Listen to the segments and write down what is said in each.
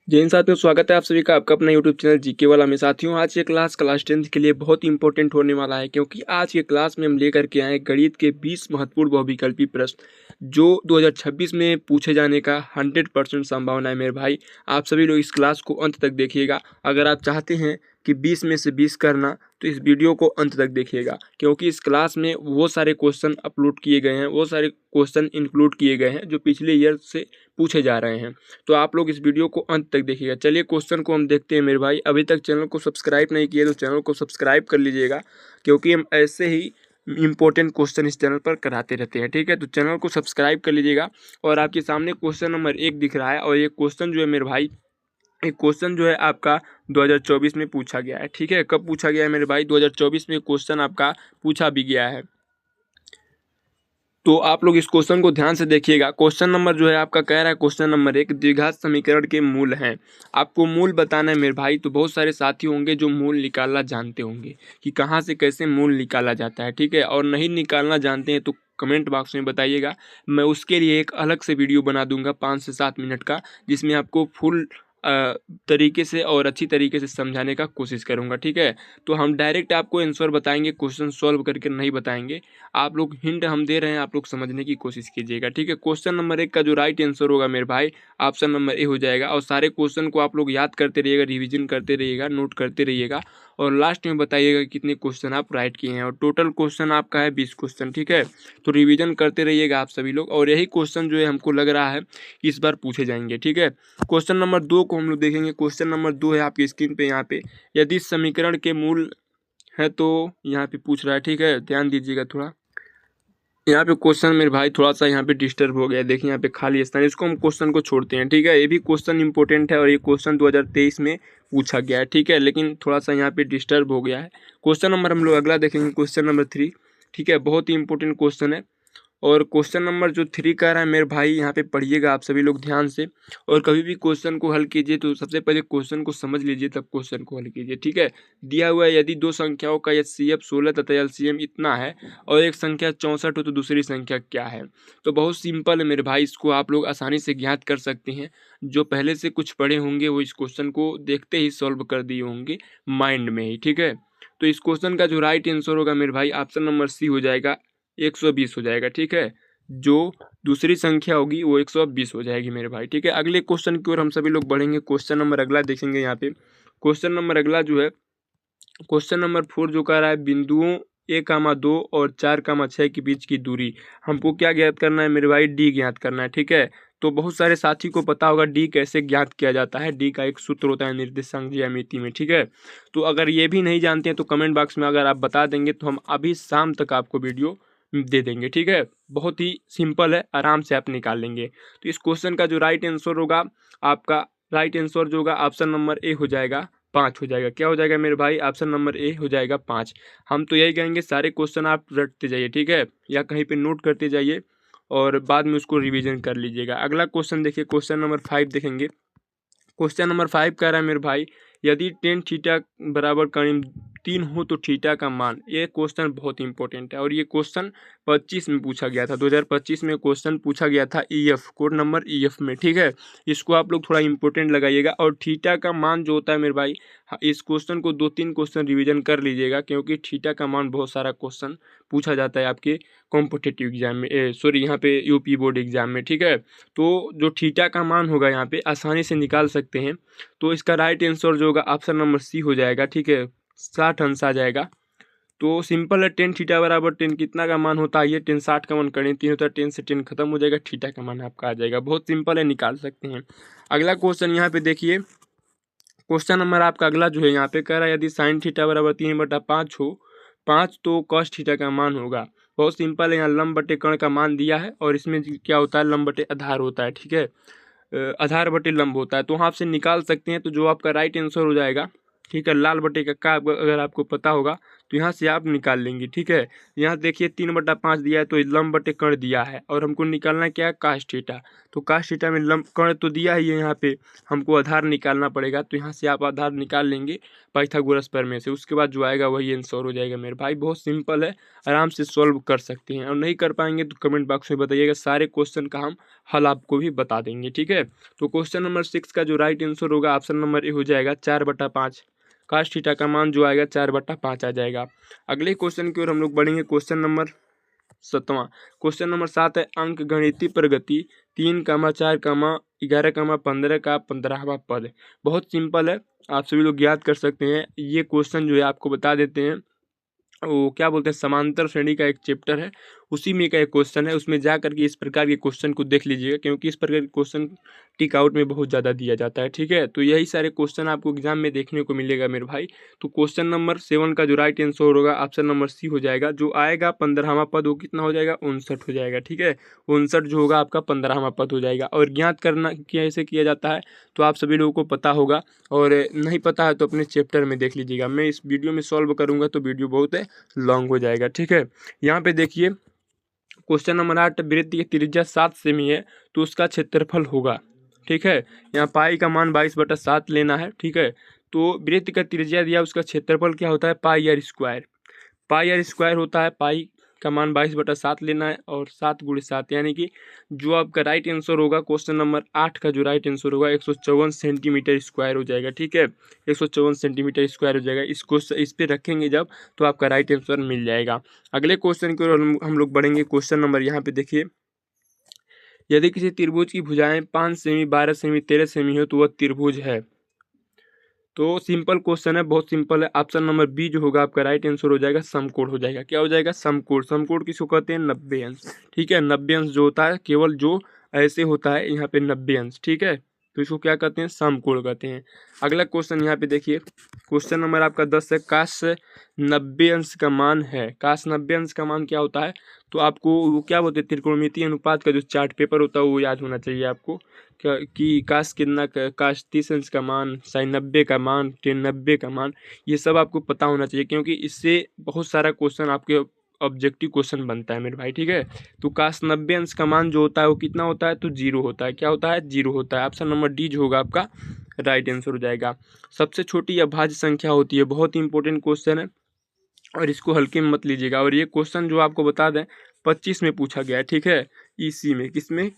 जय हिंद साथियों, स्वागत है आप सभी का आपका अपना यूट्यूब चैनल जीके वाला में। साथियों, आज ये क्लास 10th के लिए बहुत ही इंपॉर्टेंट होने वाला है, क्योंकि आज के क्लास में हम लेकर के आए हैं गणित के 20 महत्वपूर्ण बहुविकल्पी प्रश्न जो 2026 में पूछे जाने का 100% संभावना है। मेरे भाई, आप सभी लोग इस क्लास को अंत तक देखिएगा। अगर आप चाहते हैं कि 20 में से 20 करना, तो इस वीडियो को अंत तक देखिएगा, क्योंकि इस क्लास में वो सारे क्वेश्चन अपलोड किए गए हैं, वो सारे क्वेश्चन इंक्लूड किए गए हैं जो पिछले ईयर से पूछे जा रहे हैं। तो आप लोग इस वीडियो को अंत तक देखिएगा। चलिए क्वेश्चन को हम देखते हैं मेरे भाई। अभी तक चैनल को सब्सक्राइब नहीं किए तो चैनल को सब्सक्राइब कर लीजिएगा, क्योंकि हम ऐसे ही इंपॉर्टेंट क्वेश्चन इस चैनल पर कराते रहते हैं। ठीक है, तो चैनल को सब्सक्राइब कर लीजिएगा। और आपके सामने क्वेश्चन नंबर 1 दिख रहा है, और ये क्वेश्चन जो है मेरे भाई, एक क्वेश्चन जो है आपका 2024 में पूछा गया है। ठीक है, कब पूछा गया है मेरे भाई? 2024 में क्वेश्चन आपका पूछा भी गया है। तो आप लोग इस क्वेश्चन को ध्यान से देखिएगा। क्वेश्चन नंबर जो है आपका कह रहा है, क्वेश्चन नंबर 1, द्विघात समीकरण के मूल हैं। आपको मूल बताना है मेरे भाई। तो बहुत सारे साथी होंगे जो मूल निकालना जानते होंगे कि कहाँ से कैसे मूल निकाला जाता है। ठीक है, और नहीं निकालना जानते हैं तो कमेंट बॉक्स में बताइएगा। मैं उसके लिए एक अलग से वीडियो बना दूंगा 5 से 7 मिनट का, जिसमें आपको फुल तरीके से और अच्छी तरीके से समझाने का कोशिश करूंगा। ठीक है, तो हम डायरेक्ट आपको आंसर बताएंगे, क्वेश्चन सॉल्व करके नहीं बताएंगे। आप लोग हिंट हम दे रहे हैं, आप लोग समझने की कोशिश कीजिएगा। ठीक है, क्वेश्चन नंबर 1 का जो राइट आंसर होगा मेरे भाई, ऑप्शन नंबर ए हो जाएगा। और सारे क्वेश्चन को आप लोग याद करते रहिएगा, रिवीजन करते रहिएगा, नोट करते रहिएगा, और लास्ट में बताइएगा कितने क्वेश्चन आप राइट किए हैं। और टोटल क्वेश्चन आपका है 20 क्वेश्चन। ठीक है, तो रिवीजन करते रहिएगा आप सभी लोग, और यही क्वेश्चन जो है हमको लग रहा है इस बार पूछे जाएंगे। ठीक है, क्वेश्चन नंबर 2 को हम लोग देखेंगे। क्वेश्चन नंबर 2 है आपकी स्क्रीन पे। यहाँ पे यदि समीकरण के मूल है तो यहाँ पे पूछ रहा है। ठीक है, ध्यान दीजिएगा थोड़ा। यहाँ पे क्वेश्चन मेरे भाई थोड़ा सा यहाँ पे डिस्टर्ब हो गया है। देखिए यहाँ पे खाली स्थान, इसको हम क्वेश्चन को छोड़ते हैं। ठीक है, ये भी क्वेश्चन इंपॉर्टेंट है, और ये क्वेश्चन 2023 में पूछा गया है। ठीक है, लेकिन थोड़ा सा यहाँ पे डिस्टर्ब हो गया है। क्वेश्चन नंबर हम लोग अगला देखेंगे, क्वेश्चन नंबर 3। ठीक है, बहुत ही इंपॉर्टेंट क्वेश्चन है। और क्वेश्चन नंबर जो 3 कह रहा है मेरे भाई, यहाँ पे पढ़िएगा आप सभी लोग ध्यान से। और कभी भी क्वेश्चन को हल कीजिए तो सबसे पहले क्वेश्चन को समझ लीजिए, तब क्वेश्चन को हल कीजिए। ठीक है, दिया हुआ है, यदि दो संख्याओं का एचसीएफ 16 तथा एलसीएम इतना है और एक संख्या 64 हो तो दूसरी संख्या क्या है? तो बहुत सिंपल है मेरे भाई, इसको आप लोग आसानी से ज्ञात कर सकते हैं। जो पहले से कुछ पढ़े होंगे वो इस क्वेश्चन को देखते ही सॉल्व कर दिए होंगे माइंड में ही। ठीक है, तो इस क्वेश्चन का जो राइट आंसर होगा मेरे भाई, ऑप्शन नंबर सी हो जाएगा, 120 हो जाएगा। ठीक है, जो दूसरी संख्या होगी वो 120 हो जाएगी मेरे भाई। ठीक है, अगले क्वेश्चन की ओर हम सभी लोग बढ़ेंगे। क्वेश्चन नंबर अगला देखेंगे। यहाँ पे क्वेश्चन नंबर अगला जो है, क्वेश्चन नंबर 4 जो कह रहा है, बिंदुओं 1,2 और 4,6 के बीच की दूरी हमको क्या ज्ञात करना है मेरे भाई? डी ज्ञात करना है। ठीक है, तो बहुत सारे साथी को पता होगा डी कैसे ज्ञात किया जाता है। डी का एक सूत्र होता है निर्देशांक ज्यामिति में। ठीक है, तो अगर ये भी नहीं जानते हैं तो कमेंट बॉक्स में अगर आप बता देंगे तो हम अभी शाम तक आपको वीडियो दे देंगे। ठीक है, बहुत ही सिंपल है, आराम से आप निकाल लेंगे। तो इस क्वेश्चन का जो राइट आंसर होगा आपका, राइट आंसर जो होगा ऑप्शन नंबर ए हो जाएगा, 5 हो जाएगा। क्या हो जाएगा मेरे भाई? ऑप्शन नंबर ए हो जाएगा 5। हम तो यही कहेंगे, सारे क्वेश्चन आप रटते जाइए। ठीक है, या कहीं पे नोट करते जाइए और बाद में उसको रिवीजन कर लीजिएगा। अगला क्वेश्चन देखिए, क्वेश्चन नंबर 5 देखेंगे। क्वेश्चन नंबर 5 कह रहा है मेरे भाई, यदि टेन थीटा बराबर करीब 3 हो तो थीटा का मान। ये क्वेश्चन बहुत इंपॉर्टेंट है, और ये क्वेश्चन 25 में पूछा गया था। 2025 में क्वेश्चन पूछा गया था ईएफ, कोड नंबर ईएफ में। ठीक है, इसको आप लोग थोड़ा इंपॉर्टेंट लगाइएगा। और थीटा का मान जो होता है मेरे भाई, इस क्वेश्चन को 2-3 क्वेश्चन रिवीजन कर लीजिएगा, क्योंकि थीटा का मान बहुत सारा क्वेश्चन पूछा जाता है आपके कॉम्पिटिटिव एग्जाम में, सॉरी यहाँ पे यूपी बोर्ड एग्जाम में। ठीक है, तो जो थीटा का मान होगा यहाँ पे आसानी से निकाल सकते हैं। तो इसका राइट आंसर जो होगा ऑप्शन नंबर सी हो जाएगा। ठीक है, 60 अंश आ जाएगा। तो सिंपल है, टेन थीटा बराबर 10 कितना का मान होता है? ये 10 60 का मान करें 3 होता है, 10 से 10 खत्म हो जाएगा, थीटा का मान आपका आ जाएगा। बहुत सिंपल है, निकाल सकते हैं। अगला क्वेश्चन यहाँ पे देखिए, क्वेश्चन नंबर आपका अगला जो है यहाँ पे कह रहा है, यदि साइन थीटा बराबर 3/5 हो 5 तो कॉस थीटा का मान होगा। बहुत सिंपल है, यहाँ लंब बटे कर्ण का मान दिया है, और इसमें क्या होता है? लंब बटे आधार होता है। ठीक है, आधार बटे लंब होता है, तो वहाँ से निकाल सकते हैं। तो जो आपका राइट आंसर हो जाएगा, ठीक है, लाल बटे का अगर आपको पता होगा तो यहाँ से आप निकाल लेंगे। ठीक है, यहाँ देखिए 3/5 दिया है तो लंब बटे कर्ण दिया है और हमको निकालना क्या है, काश थीटा। तो काश थीटा में लंब कर्ण तो दिया ही है, यहाँ पे हमको आधार निकालना पड़ेगा। तो यहाँ से आप आधार निकाल लेंगे पाइथागोरस प्रमेय से। उसके बाद जो आएगा वही आंसर हो जाएगा मेरे भाई। बहुत सिंपल है, आराम से सॉल्व कर सकते हैं। और नहीं कर पाएंगे तो कमेंट बॉक्स में बताइएगा, सारे क्वेश्चन का हम हल आपको भी बता देंगे। ठीक है, तो क्वेश्चन नंबर 6 का जो राइट आंसर होगा ऑप्शन नंबर ए हो जाएगा 4/5। काश थीटा का मान जो आएगा 4/5 आ जाएगा। अगले क्वेश्चन की ओर हम लोग बढ़ेंगे। क्वेश्चन नंबर 7वां। क्वेश्चन नंबर 7 है अंक गणितीय प्रगति 3,4,11,15 का 15वां पद। बहुत सिंपल है, आप सभी लोग याद कर सकते हैं। ये क्वेश्चन जो है आपको बता देते हैं, वो क्या बोलते हैं, समांतर श्रेणी का एक चैप्टर है, उसी में का एक क्वेश्चन है। उसमें जा करके इस प्रकार के क्वेश्चन को देख लीजिएगा, क्योंकि इस प्रकार के क्वेश्चन टिक आउट में बहुत ज़्यादा दिया जाता है। ठीक है, तो यही सारे क्वेश्चन आपको एग्जाम में देखने को मिलेगा मेरे भाई। तो क्वेश्चन नंबर 7 का जो राइट आंसर होगा ऑप्शन नंबर सी हो जाएगा। जो आएगा 15वां पद वो कितना हो जाएगा, 59 हो जाएगा। ठीक है, 59 जो होगा आपका 15वां पद हो जाएगा। और ज्ञात करना कैसे किया जाता है तो आप सभी लोगों को पता होगा, और नहीं पता है तो अपने चैप्टर में देख लीजिएगा। मैं इस वीडियो में सॉल्व करूँगा तो वीडियो बहुत लॉन्ग हो जाएगा। ठीक है, यहाँ पे देखिए क्वेश्चन नंबर 8, वृत्त की त्रिज्या 7 सेमी है तो उसका क्षेत्रफल होगा। ठीक है, यहाँ पाई का मान 22/7 लेना है। ठीक है, तो वृत्त का त्रिज्या दिया, उसका क्षेत्रफल क्या होता है, pi R square. Pi R square होता है, पाई का मान 22/7 लेना है और 7 × 7, यानी कि जो आपका राइट आंसर होगा क्वेश्चन नंबर 8 का जो राइट आंसर होगा 154 सेंटीमीटर स्क्वायर हो जाएगा। ठीक है, 154 सेंटीमीटर स्क्वायर हो जाएगा। इस पे रखेंगे जब तो आपका राइट आंसर मिल जाएगा। अगले क्वेश्चन की ओर हम लोग बढ़ेंगे। क्वेश्चन नंबर यहाँ पे देखिए, यदि किसी त्रिभुज की भुजाएं 5 सेमी, 12 सेमी, 13 सेमी हो तो वह त्रिभुज है। तो सिंपल क्वेश्चन है, बहुत सिंपल है। ऑप्शन नंबर बी जो होगा आपका राइट आंसर हो जाएगा, समकोण हो जाएगा। क्या हो जाएगा, समकोण। समकोण किसको कहते हैं, 90 अंश। ठीक है, 90 अंश जो होता है केवल जो ऐसे होता है यहाँ पे 90 अंश। ठीक है, तो इसको क्या कहते हैं, समकोण कहते हैं। अगला क्वेश्चन यहाँ पे देखिए, क्वेश्चन नंबर आपका 10 है, काश 90 अंश का मान है। काश 90 अंश का मान क्या होता है, तो आपको वो क्या बोलते हैं, त्रिकोणमितीय अनुपात का जो चार्ट पेपर होता है वो याद होना चाहिए आपको। क्या कि काश कितना, काश 30 अंश का मान, साइन 90 का मान, टेन 90 का मान, ये सब आपको पता होना चाहिए, क्योंकि इससे बहुत सारा क्वेश्चन आपके ऑब्जेक्टिव क्वेश्चन बनता है मेरे भाई। ठीक है, तो काश 90 अंश का मान जो होता है वो कितना होता है, तो 0 होता है। क्या होता है, 0 होता है। ऑप्शन नंबर डी जो होगा आपका राइट आंसर हो जाएगा। सबसे छोटी अभाज्य संख्या होती है, बहुत ही इंपॉर्टेंट क्वेश्चन है और इसको हल्के में मत लीजिएगा। और ये क्वेश्चन जो आपको बता दें 25 में पूछा गया है। ठीक है, ईसी में, किसमें,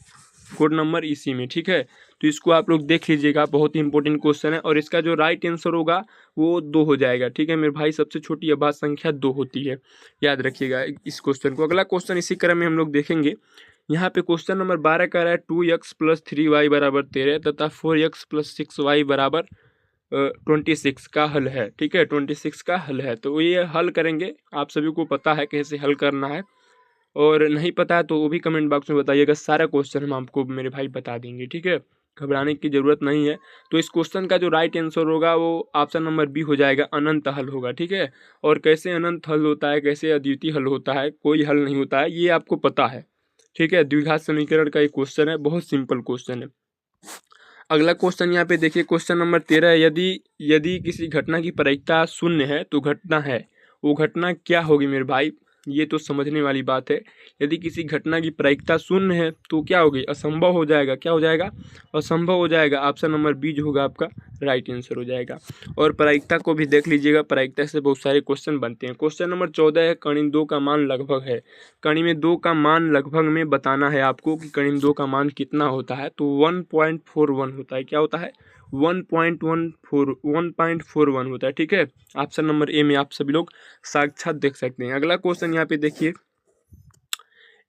कोड नंबर ईसी में। ठीक है, तो इसको आप लोग देख लीजिएगा, बहुत ही इंपॉर्टेंट क्वेश्चन है। और इसका जो राइट आंसर होगा वो 2 हो जाएगा। ठीक है मेरे भाई, सबसे छोटी अभाज्य संख्या 2 होती है, याद रखिएगा इस क्वेश्चन को। अगला क्वेश्चन इसी क्रम में हम लोग देखेंगे। यहाँ पे क्वेश्चन नंबर 12 कह रहा है 2x + 3y = 13 तथा 4x + 6y = 26 का हल है। ठीक है, 26 का हल है। तो ये हल करेंगे, आप सभी को पता है कैसे हल करना है, और नहीं पता है तो वो भी कमेंट बॉक्स में बताइएगा। सारा क्वेश्चन हम आपको मेरे भाई बता देंगे। ठीक है, घबराने की ज़रूरत नहीं है। तो इस क्वेश्चन का जो राइट आंसर होगा वो ऑप्शन नंबर बी हो जाएगा, अनंत हल होगा। ठीक है, और कैसे अनंत हल होता है, कैसे अद्वितीय हल होता है, कोई हल नहीं होता है, ये आपको पता है। ठीक है, द्विघात समीकरण का एक क्वेश्चन है, बहुत सिंपल क्वेश्चन है। अगला क्वेश्चन यहाँ पे देखिए, क्वेश्चन नंबर 13 है, यदि किसी घटना की प्रायिकता 0 है तो घटना है, वो घटना क्या होगी मेरे भाई, ये तो समझने वाली बात है। यदि किसी घटना की प्रायिकता 0 है तो क्या होगी, असंभव हो जाएगा। क्या हो जाएगा, असंभव हो जाएगा। ऑप्शन नंबर बी जो होगा आपका राइट आंसर हो जाएगा। और प्रायिकता को भी देख लीजिएगा, प्रायिकता से बहुत सारे क्वेश्चन बनते हैं। क्वेश्चन नंबर 14 है, कणिम 2 का मान लगभग है। कणिम 2 का मान लगभग में बताना है आपको कि कणिम 2 का मान कितना होता है, तो 1.41 होता है। क्या होता है, 1.41 होता है। ठीक है, ऑप्शन नंबर ए में आप सभी लोग साक्षात देख सकते हैं। अगला क्वेश्चन यहाँ पे देखिए,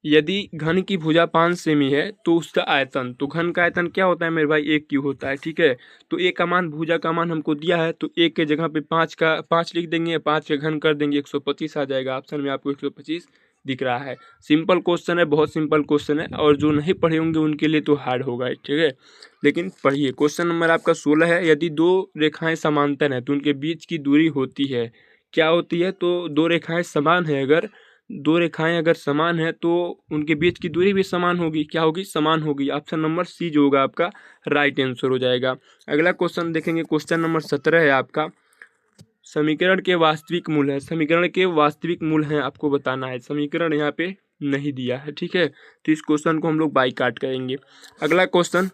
यदि घन की भुजा 5 सेमी है तो उसका आयतन, तो घन का आयतन क्या होता है मेरे भाई, 1 क्यूब होता है। ठीक है, तो ए का मान, भुजा का मान हमको दिया है, तो 1 के जगह पे 5 लिख देंगे, 5 के घन कर देंगे, 125 आ जाएगा। ऑप्शन में आपको 125 दिख रहा है। सिंपल क्वेश्चन है, बहुत सिंपल क्वेश्चन है, और जो नहीं पढ़े होंगे उनके लिए तो हार्ड होगा। ठीक है, लेकिन पढ़िए। क्वेश्चन नंबर आपका 16 है, यदि 2 रेखाएं समांतर हैं तो उनके बीच की दूरी होती है, क्या होती है, तो 2 रेखाएं समान है, अगर 2 रेखाएं अगर समान है तो उनके बीच की दूरी भी समान होगी। क्या होगी, समान होगी। ऑप्शन नंबर सी जो होगा आपका राइट आंसर हो जाएगा। अगला क्वेश्चन देखेंगे, क्वेश्चन नंबर 17 है आपका, समीकरण के वास्तविक मूल है, समीकरण के वास्तविक मूल हैं आपको बताना है। समीकरण यहाँ पे नहीं दिया है, ठीक है। तो इस क्वेश्चन को हम लोग बाईकाट करेंगे। अगला क्वेश्चन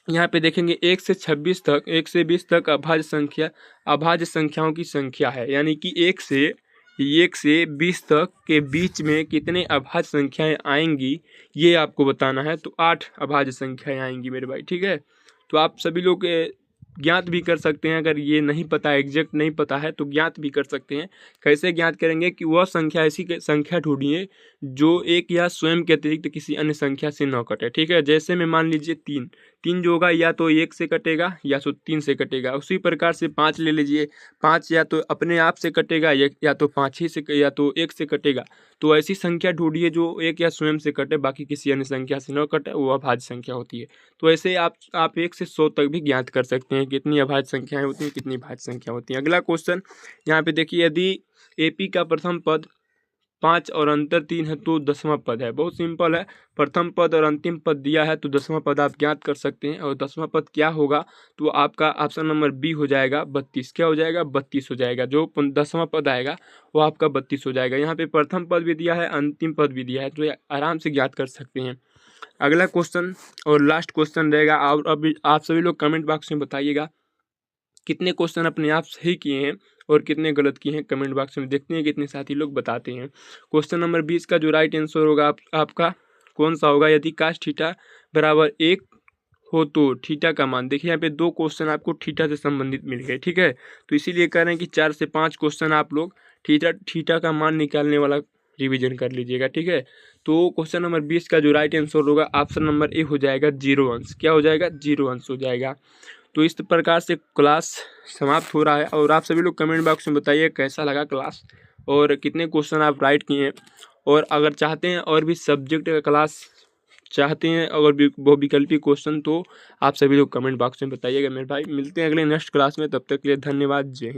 यहाँ पे देखेंगे 1 से 26 तक, 1 से 20 तक अभाज्य संख्याओं की संख्या है। यानी कि 1 से 20 तक के बीच में कितने अभाज्य संख्याएं आएंगी ये आपको बताना है। तो 8 अभाज्य संख्याएं आएंगी मेरे भाई, ठीक है। तो आप सभी लोग ज्ञात भी कर सकते हैं, अगर ये नहीं पता, एग्जैक्ट नहीं पता है तो ज्ञात भी कर सकते हैं। कैसे ज्ञात करेंगे कि वह संख्या ऐसी संख्या ढूंढिए जो एक या स्वयं के अतिरिक्त किसी अन्य संख्या से न कटे, ठीक है। जैसे में मान लीजिए 3 जो होगा या तो 1 से कटेगा या तो 3 से कटेगा। उसी प्रकार से 5 ले लीजिए, 5 या तो अपने आप से कटेगा या तो 5 ही से या तो 1 से कटेगा। तो ऐसी संख्या ढूंढिए जो एक या स्वयं से कटे, बाकी किसी अन्य संख्या से न कटे, वो अभाज्य संख्या होती है। तो ऐसे आप 1 से 100 तक भी ज्ञात कर सकते हैं कितनी अभाज्य संख्याएं होती हैं, कितनी भाज्य संख्या होती हैं। अगला क्वेश्चन यहाँ पे देखिए, यदि AP का प्रथम पद 5 और अंतर 3 है तो 10वां पद है। बहुत सिंपल है, प्रथम पद और अंतिम पद दिया है तो 10वां पद आप ज्ञात कर सकते हैं। और 10वां पद क्या होगा, तो आपका ऑप्शन नंबर बी हो जाएगा 32। क्या हो जाएगा, 32 हो जाएगा। जो 10वां पद आएगा वो आपका 32 हो जाएगा। यहाँ पे प्रथम पद भी दिया है, अंतिम पद भी दिया है, तो आराम से ज्ञात कर सकते हैं। अगला क्वेश्चन और लास्ट क्वेश्चन रहेगा। और अभी आप सभी लोग कमेंट बॉक्स में बताइएगा कितने क्वेश्चन अपने आप सही किए हैं और कितने गलत किए हैं। कमेंट बॉक्स में देखते हैं कितने साथी लोग बताते हैं। क्वेश्चन नंबर 20 का जो राइट आंसर होगा आपका कौन सा होगा, यदि काश थीटा बराबर 1 हो तो थीटा का मान। देखिए यहाँ पे 2 क्वेश्चन आपको थीटा से संबंधित मिल गए, ठीक है। तो इसीलिए कह रहे हैं कि 4 से 5 क्वेश्चन आप लोग थीटा का मान निकालने वाला रिवीजन कर लीजिएगा, ठीक है। तो क्वेश्चन नंबर 20 का जो राइट आंसर होगा ऑप्शन नंबर ए हो जाएगा 0 अंश। क्या हो जाएगा, 0 अंश हो जाएगा। तो इस प्रकार से क्लास समाप्त हो रहा है। और आप सभी लोग कमेंट बॉक्स में बताइए कैसा लगा क्लास और कितने क्वेश्चन आप राइट किए हैं। और अगर चाहते हैं और भी सब्जेक्ट का क्लास चाहते हैं और भी वो विकल्पी क्वेश्चन, तो आप सभी लोग कमेंट बॉक्स में बताइएगा मेरे भाई। मिलते हैं अगले नेक्स्ट क्लास में, तब तक के लिए धन्यवाद, जय हिंद।